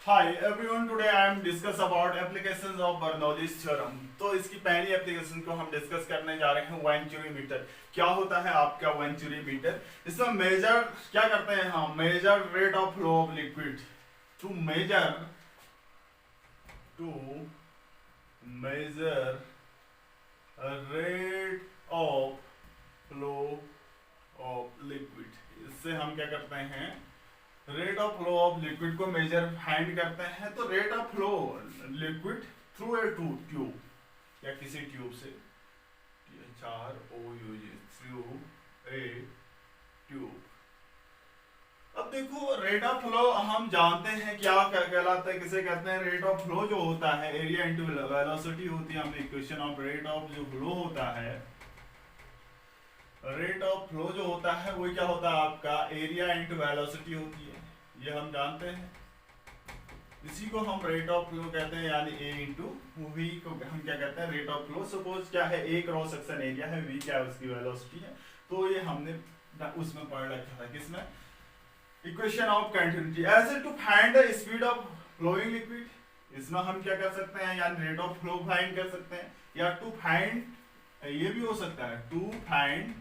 Hi everyone, today I am discuss about applications of Bernoulli's theorem। तो इसकी पहली application को हम डिस्कस करने जा रहे हैं वेंचुरीमीटर। क्या होता है आपका वेंचुरीमीटर? इसमें मेजर क्या करते हैं हम? Measure rate of flow of liquid to measure rate of flow of liquid. इससे हम क्या करते हैं? Rate of flow of liquid को मेजर फाइंड करते हैं। तो rate of flow liquid through a tube या किसी ट्यूब से थ्रू ए ट्यूब। अब देखो रेट ऑफ फ्लो हम जानते हैं क्या कहलाता है, किसे कहते हैं? रेट ऑफ फ्लो जो होता है एरिया इंटू वेलोसिटी होती है। हम इक्वेशन ऑफ रेट ऑफ जो फ्लो होता है, रेट ऑफ फ्लो जो होता है वो क्या होता है आपका? एरिया इंटू वेलोसिटी होती है, ये हम जानते हैं। इसी को हम रेट ऑफ फ्लो कहते हैं, यानी ए इंटू वी को हम क्या कहते हैं? Rate of flow. सपोज क्या है? ए क्रॉस सेक्शन एरिया है, वी क्या है? उसकी वेलोसिटी है। तो ये हमने उसमें पढ़ रखा था, किसमें? Equation of continuity. ऐसे to find the speed of flowing liquid, इसमें हम क्या कर सकते हैं? यानी रेट ऑफ फ्लो फाइंड कर सकते हैं, या टू फाइंड, ये भी हो सकता है to find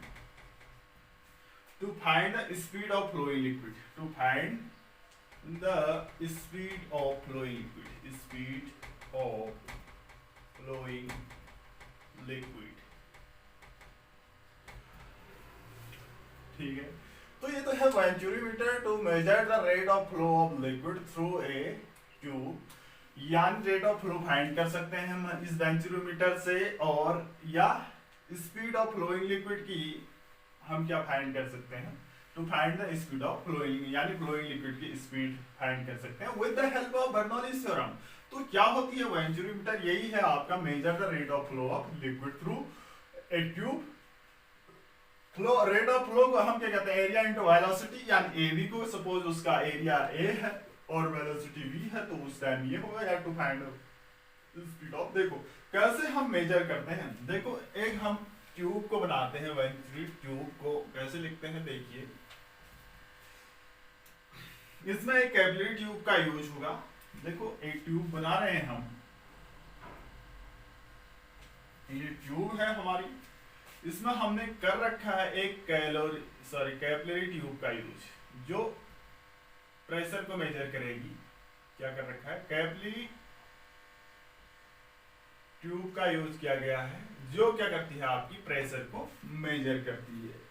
the speed of flowing liquid, to find the speed of flowing liquid। ठीक है, तो ये तो है venturimeter to measure the rate of flow of liquid through a tube. यानी रेट ऑफ फ्लो फाइंड कर सकते हैं हम इस वेंचुरीमीटर से, और या स्पीड ऑफ फ्लोइंग लिक्विड की हम क्या फाइंड कर सकते हैं? To find the speed of flowing, यानी फ्लोइंग लिक्विड की स्पीड फाइंड कर सकते हैं with the help of Bernoulli's theorem. तो क्या होती है वेंचुरीमीटर? यही है आपका measure the rate of flow of liquid through a tube. Flow rate of flow को हम क्या कहते हैं? एरिया इनटू वेलोसिटी, यानी एवी को सपोज उसका एरिया ए है और वेलोसिटी वी है, तो उस टाइम ये होगा। या टू फाइंड स्पीड ऑफ, देखो कैसे हम मेजर करते हैं। देखो एक हम ट्यूब को बनाते हैं, वेंचुरी ट्यूब को कैसे लिखते हैं? देखिए इसमें एक कैपिलरी ट्यूब का यूज होगा। देखो एक ट्यूब बना रहे हैं हम, ये ट्यूब है हमारी, इसमें हमने कर रखा है एक कैपिलरी ट्यूब का यूज, जो प्रेशर को मेजर करेगी। क्या कर रखा है? कैपिलरी ट्यूब का यूज किया गया है, जो क्या करती है? आपकी प्रेशर को मेजर करती है।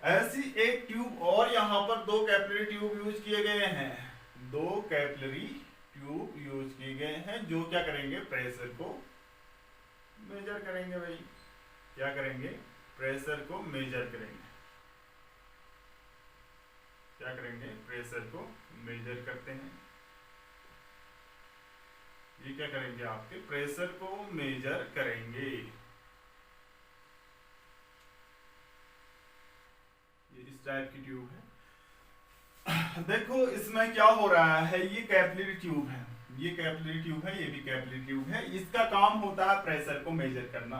ऐसी एक ट्यूब और यहाँ पर दो कैपिलरी ट्यूब यूज किए गए हैं, दो कैपिलरी ट्यूब यूज किए गए हैं, जो क्या करेंगे? प्रेशर को मेजर करेंगे। भाई क्या करेंगे? प्रेशर को मेजर करेंगे। क्या करेंगे? प्रेशर को मेजर करते हैं। ये क्या करेंगे? आपके प्रेशर को मेजर करेंगे। इस टाइप की ट्यूब है। देखो इसमें क्या हो रहा है? ये कैपिलरी ट्यूब है, ये कैपिलरी ट्यूब है, ये भी कैपिलरी ट्यूब है। इसका काम होता है प्रेशर को मेजर करना।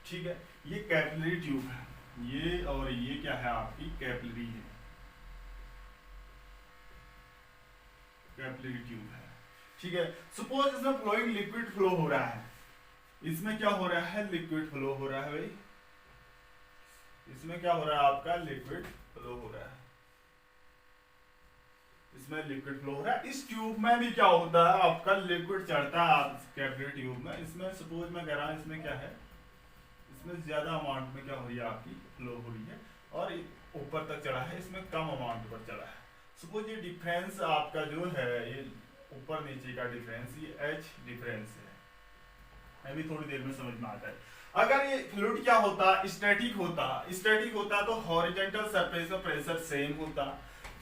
ठीक है, ये कैपिलरी ट्यूब है, ये और ये क्या है? आपकी कैपिलरी है, कैपिलरी ट्यूब है। ठीक है, सपोज इसमें फ्लोइंग लिक्विड फ्लो हो रहा है। इसमें क्या हो रहा है? लिक्विड फ्लो हो रहा है। भाई इसमें क्या हो रहा है? आपका लिक्विड फ्लो हो रहा है, इसमें लिक्विड फ्लो हो रहा है। इस ट्यूब में भी क्या होता है? आपका लिक्विड चढ़ता है कैपिलरी ट्यूब में। इसमें सपोज मैं कह रहा हूं, इसमें क्या है? इसमें ज्यादा अमाउंट में क्या हो रही है? आपकी फ्लो हो रही है, और ऊपर तक चढ़ा है, इसमें कम अमाउंट पर चढ़ा है। सपोज ये डिफरेंस आपका जो है, ये ऊपर नीचे का डिफरेंस, ये एच डिफरेंस है। अभी थोड़ी देर में समझ में आता है। अगर ये फ्लूइड क्या होता? स्टैटिक होता तो हॉरिजॉन्टल सरफेस का प्रेशर सेम होता,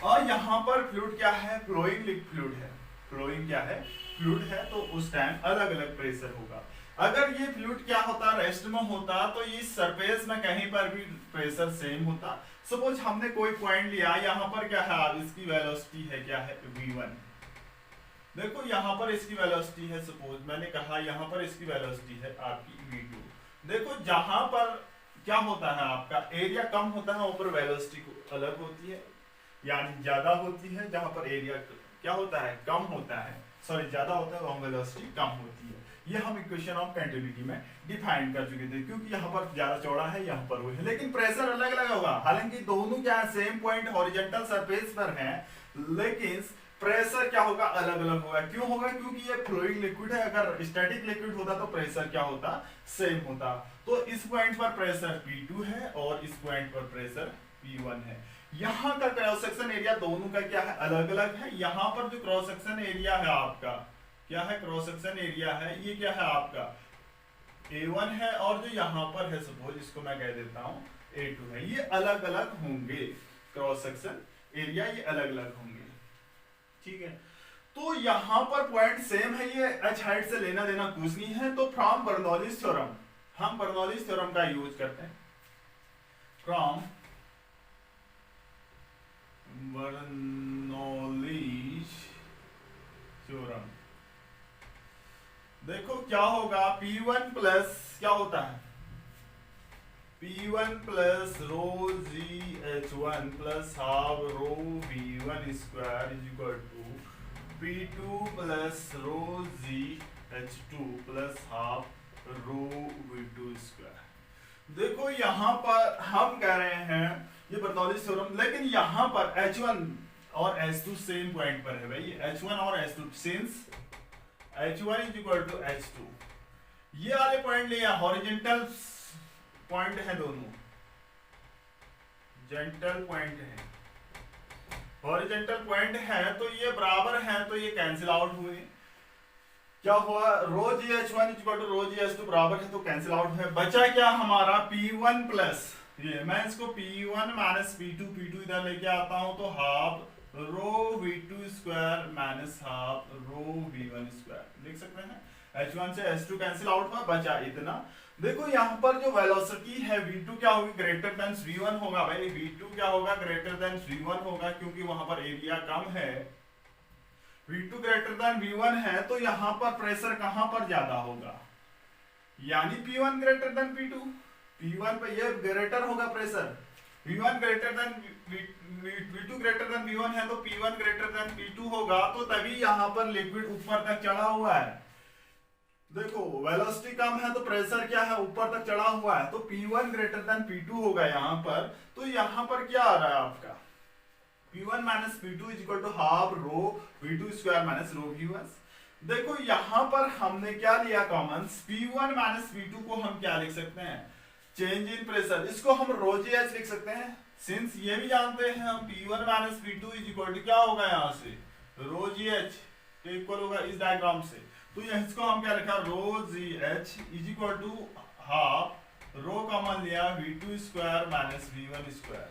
और यहाँ पर फ्लूइड क्या है? फ्लोइंग फ्लूइड है। फ्लोइंग क्या है? फ्लूइड है, तो उस टाइम अलग अलग प्रेशर होगा। अगर ये फ्लूइड क्या होता? रेस्ट में होता, तो इस सरफेस में कहीं पर भी प्रेशर सेम होता। सपोज हमने कोई पॉइंट लिया, यहाँ पर क्या है? इसकी वेलोसिटी है, क्या है? v1। देखो यहाँ पर इसकी वेलोसिटी है, सपोज मैंने कहा यहाँ पर इसकी वेलोसिटी है आपकी v2। देखो जहां पर क्या होता है? आपका एरिया कम होता है, वहां पर वेलोसिटी अलग होती है, यानी ज्यादा होती है। जहां पर एरिया क्या होता है, कम होता है, सॉरी ज्यादा होता है, वहां वेलोसिटी कम होती है। ये हम इक्वेशन ऑफ कंटिन्यूटी में डिफाइन कर चुके थे, क्योंकि यहाँ पर ज्यादा चौड़ा है, यहाँ पर वो है, लेकिन प्रेशर अलग अलग होगा। हालांकि दोनों क्या है, सेम पॉइंट हॉरिजॉन्टल सरफेस पर है, लेकिन प्रेशर क्या होगा, अलग अलग होगा। क्यों होगा, क्योंकि ये फ्लोइंग लिक्विड है। अगर स्टैटिक लिक्विड होता तो प्रेशर क्या होता, सेम होता। तो इस पॉइंट पर प्रेशर P2 है और इस पॉइंट पर प्रेशर P1 है। यहाँ का क्रॉस सेक्शन एरिया दोनों का क्या है, अलग अलग है। यहाँ पर जो क्रॉस सेक्शन एरिया है आपका, क्या है, क्रॉस सेक्शन एरिया है, ये क्या है आपका A1 है, और जो यहाँ पर है सपोज इसको मैं कह देता हूँ A2 है। ये अलग अलग होंगे, क्रॉस सेक्शन एरिया ये अलग अलग होंगे, ठीक है। तो यहाँ पर पॉइंट सेम है, ये h हाइट से लेना देना कुछ नहीं है। तो फ्रॉम बर्नौलीज थ्योरम, हम बर्नौलीज थ्योरम का यूज करते हैं। फ्रॉम बर्नौलीज थ्योरम देखो क्या होगा, P1 प्लस क्या होता है, P1 plus rho g H1 plus half rho V1 square is equal to P2 plus rho g H2 plus half rho V2 square. देखो यहाँ पर हम कह रहे हैं ये बर्नौलीज थ्योरम, लेकिन यहाँ पर H1 और H2 सेम पॉइंट पर है भाई, H1 और H2 since H1 is equal to H2, ये वाले पॉइंट लिया, हॉरिजॉन्टल पॉइंट है, दोनों जेंटल पॉइंट है, हॉरिजॉन्टल पॉइंट है, तो ये बराबर है, तो ये कैंसिल आउट हुए। क्या हुआ, rho g H1 is equal to rho g H2 बराबर है, तो कैंसिल आउट है। बचा क्या हमारा P1 प्लस, ये मैं इसको P1 माइनस P2 इधर लेके आता हूं, तो half rho V2 square minus half rho V1 square लिख सकते हैं। H1 से H2 कैंसिल आउट हुआ, बचा इतना। देखो यहाँ पर जो वेलोसिटी है V2 क्या होगी, ग्रेटर देन V1 होगा भाई, V2 क्या होगा, ग्रेटर देन V1 होगा, क्योंकि वहां पर एरिया कम है। V2 ग्रेटर देन V1 है, तो यहाँ पर प्रेशर कहां पर ज्यादा होगा, यानी P1 greater than P2, P1 पे ये ग्रेटर होगा pressure, V1 greater than V2 greater than V1 है, तो P1 ग्रेटर देन P2 होगा, तो तभी यहाँ पर लिक्विड ऊपर तक चढ़ा हुआ है। देखो वेलोसिटी कम है तो प्रेशर क्या है, ऊपर तक चढ़ा हुआ है, तो P1 ग्रेटर देन P2 होगा यहाँ पर। तो यहाँ पर क्या आ रहा है आपका, P1 minus P2 is equal to half rho V2 square minus rho V1। देखो यहाँ पर हमने क्या लिया कॉमन, P1 माइनस P2 को हम क्या लिख सकते हैं, चेंज इन प्रेशर, इसको हम रो जी एच लिख सकते हैं। सिंस ये भी जानते हैं हम P1 minus P2 is equal to क्या होगा, यहाँ से रो जी एच इक्वल होगा इस डायग्राम से, तो इसको हम क्या लिखा, rho ji H is equal to half rho common लिया V2 square minus V1 square,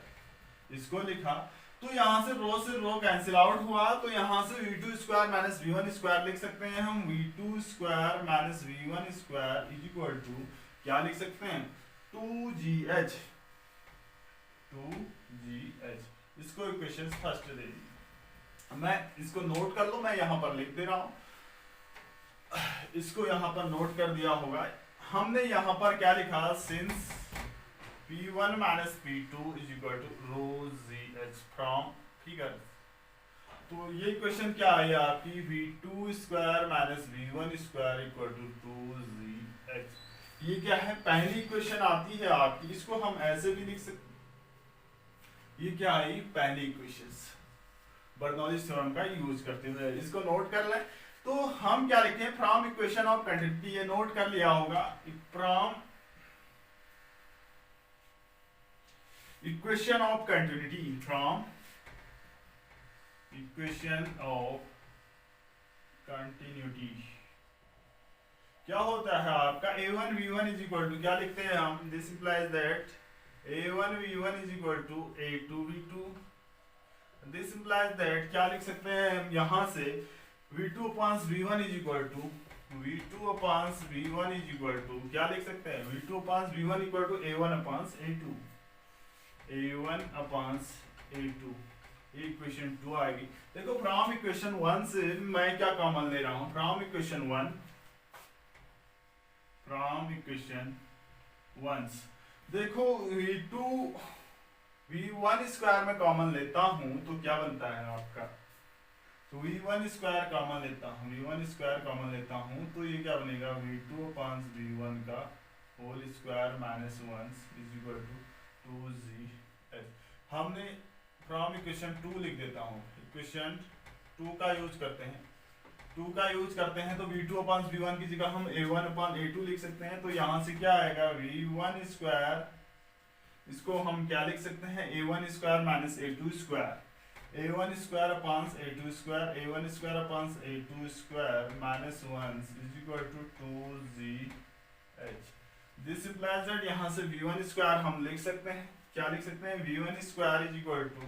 इसको लिखा। तो यहाँ से रो कैंसिल आउट हुआ, तो यहाँ से V2 square minus V1 square लिख सकते हैं हम, V2 square minus V1 square is equal to क्या लिख सकते हैं, 2GH। इसको इक्वेशन फर्स्ट दे दी, मैं इसको नोट कर लो, मैं यहाँ पर लिख दे रहा हूं, इसको यहाँ पर नोट कर दिया होगा। हमने यहाँ पर क्या लिखा, since P1 minus P2 is equal to rho ji h from, ठीक है। तो ये इक्वेशन क्या आई आपकी, V2 square minus V1 square equal to 2GH। ये क्या है, पहली इक्वेशन आती है आपकी, इसको हम ऐसे भी लिख सकते, ये क्या आई, पहली इक्वेशन बर्नौलीज थ्योरम का यूज करते हुए, इसको नोट कर लें। तो हम क्या लिखते हैं, फ्रॉम इक्वेशन ऑफ कंटिन्यूटी, ये नोट कर लिया होगा, from equation of continuity, from equation of continuity क्या होता है आपका, A1 V1 is equal to क्या लिखते हैं हम, this implies that A1 V1 is equal to A2 V2, this implies that क्या लिख सकते हैं हम यहाँ से, V2 upon V1 is equal to V2 upon V1 is equal to क्या लिख सकते हैं, V2 upon V1 equal to A1 upon A2, A1 upon A2, equation 2 आएगी। देखो फ्रॉम इक्वेशन 1 से मैं क्या कॉमन ले रहा हूँ, फ्रॉम इक्वेशन 1 देखो V1 स्क्वायर में कॉमन लेता हूं तो क्या बनता है आपका, तो v1 स्क्वायर कॉमन लेता हूँ, v1 स्क्वायर कॉमन लेता हूँ तो ये क्या बनेगा v2 अपॉन v1 का whole square minus 1 is equal to 2gh। हमने फ्रॉम इक्वेशन 2 लिख देता हूँ, इक्वेशन 2 का यूज करते हैं, 2 का यूज करते हैं तो v2 अपॉन v1 की जगह हम a1 अपॉन a2 लिख सकते हैं। तो यहाँ से क्या आएगा v1 स्क्वायर, इसको हम क्या लिख सकते हैं a1 square minus a2 square, a1 square upon a2 square, a1 square upon a2 square minus 1 is equal to 2gh। This implies that यहाँ से v1 स्क्वायर हम लिख सकते हैं, क्या लिख सकते हैं v1 square is equal to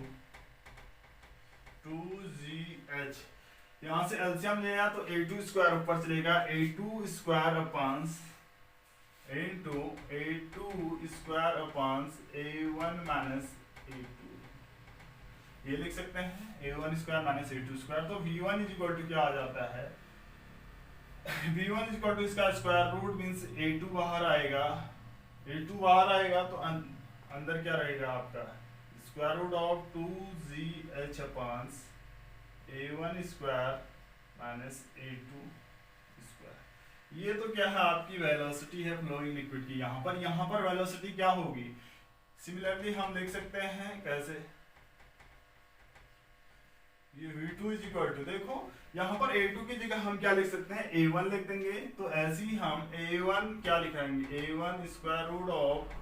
2gh। यहाँ से एलसीएम लेगा तो a2 स्क्वायर ऊपर चलेगा, a2 square upon into a2 square upon a1 minus a2, ये लिख सकते हैं a1 square minus a2 square. तो v1 इज इक्वल टू क्या आ जाता है v1 इज इक्वल टू इसका स्क्वायर रूट मींस a2 बाहर आएगा, a2 बाहर आएगा तो अंदर क्या रहेगा आपका square root of 2gh upon a1 square minus a2 square. ये तो क्या है आपकी वेलोसिटी है फ्लोइंग लिक्विड की। यहाँ पर वेलोसिटी क्या होगी, सिमिलरली हम लिख सकते हैं कैसे, ये v2 इज इक्वल टू, देखो यहाँ पर a2 की जगह हम क्या लिख सकते हैं a1 लिख देंगे, तो ऐसे ही हम a1 क्या लिखेंगे a1 square root of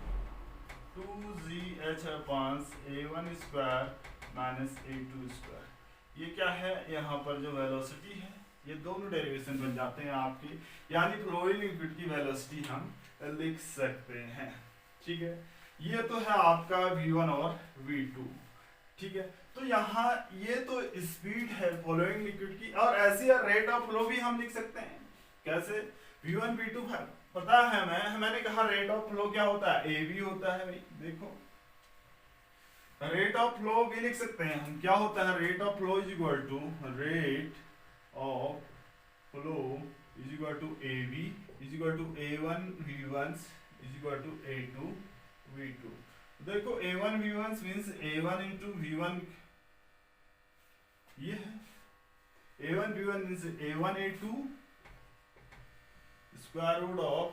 2gh upon a1 square minus a2 square. ये क्या है यहाँ पर जो वेलोसिटी है, ये दोनों डेरिवेशन बन जाते हैं आपकी, यानी फ्लोइंग लिक्विड की वेलोसिटी हम लिख सकते हैं। ठीक है, ये तो है आपका v1 और v2। ठीक है, तो यहाँ ये तो स्पीड है फ्लोइंग लिक्विड की, और ऐसी रेट ऑफ फ्लो भी हम लिख सकते हैं कैसे v1 v2 है, पता है मैंने कहा रेट ऑफ फ्लो क्या होता है ab होता है भाई। देखो रेट ऑफ फ्लो भी लिख सकते हैं हम, क्या होता है rate of flow is equal to rate of flow is equal to ab is equal to a1 v1 is equal to a2 v2। देखो a1 v1 means a1 into v1, ये है a1 v1 means a1 a2 square root of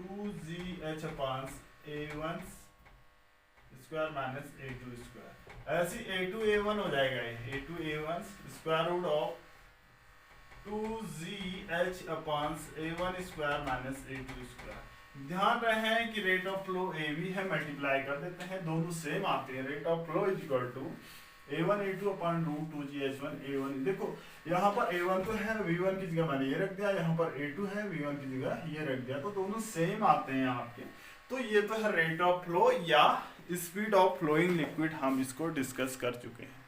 2gh upon a1 square minus a2 square. ऐसे a2 a1 हो जाएगा, ये a2 a1 square root of 2gh upon a1 square minus a2 square. ध्यान रहे कि rate of flow ab है, multiply कर देते हैं, दोनों सेम आते हैं। Rate of flow is equal to a1 a2 upon root 2gh1 a1। देखो यहाँ पर a1 तो है, v1 की जगह मैंने ये रख दिया, यहाँ पर a2 है, v1 की जगह ये रख दिया, तो दोनों सेम आते हैं आपके। तो ये तो है रेट ऑफ फ्लो या स्पीड ऑफ फ्लोइंग लिक्विड, हम इसको डिस्कस कर चुके हैं।